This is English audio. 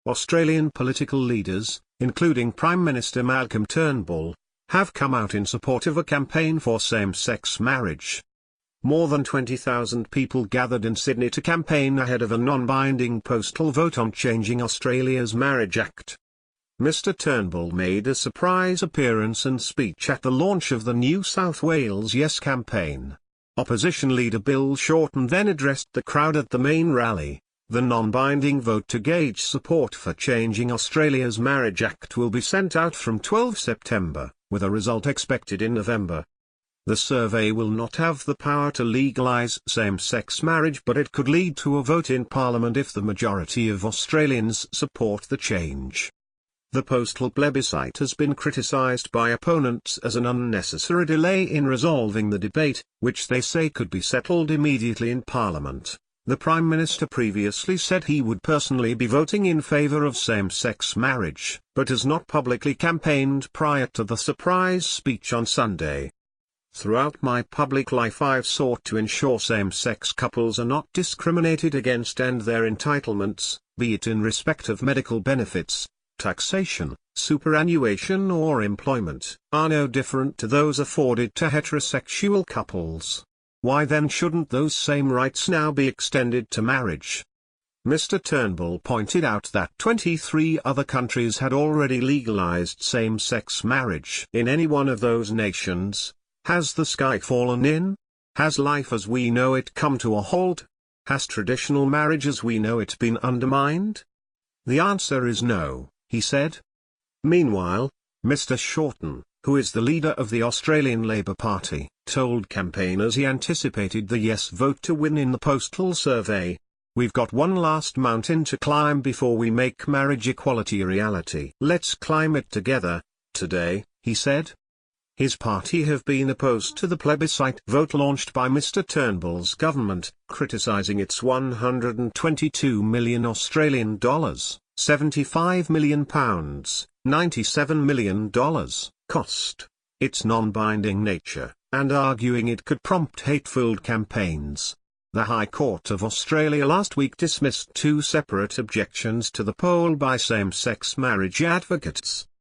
Australian political leaders, including Prime Minister Malcolm Turnbull, have come out in support of a campaign for same-sex marriage. More than 20,000 people gathered in Sydney to campaign ahead of a non-binding postal vote on changing Australia's Marriage Act. Mr Turnbull made a surprise appearance and speech at the launch of the New South Wales Yes campaign. Opposition leader Bill Shorten then addressed the crowd at the main rally. The non-binding vote to gauge support for changing Australia's Marriage Act will be sent out from 12 September, with a result expected in November. The survey will not have the power to legalise same-sex marriage, but it could lead to a vote in Parliament if the majority of Australians support the change. The postal plebiscite has been criticised by opponents as an unnecessary delay in resolving the debate, which they say could be settled immediately in Parliament. The Prime Minister previously said he would personally be voting in favour of same-sex marriage, but has not publicly campaigned prior to the surprise speech on Sunday. Throughout my public life I've sought to ensure same-sex couples are not discriminated against and their entitlements, be it in respect of medical benefits, taxation, superannuation or employment, are no different to those afforded to heterosexual couples. Why then shouldn't those same rights now be extended to marriage? Mr Turnbull pointed out that 23 other countries had already legalized same-sex marriage. In any one of those nations, has the sky fallen in? Has life as we know it come to a halt? Has traditional marriage as we know it been undermined? The answer is no, he said. Meanwhile, Mr Shorten, who is the leader of the Australian Labor Party, told campaigners he anticipated the yes vote to win in the postal survey. "We've got one last mountain to climb before we make marriage equality a reality. Let's climb it together, today," he said. His party have been opposed to the plebiscite vote launched by Mr Turnbull's government, criticising its $122 million Australian dollars, £75 million, $97 million cost, its non-binding nature, and arguing it could prompt hate-filled campaigns. The High Court of Australia last week dismissed two separate objections to the poll by same-sex marriage advocates.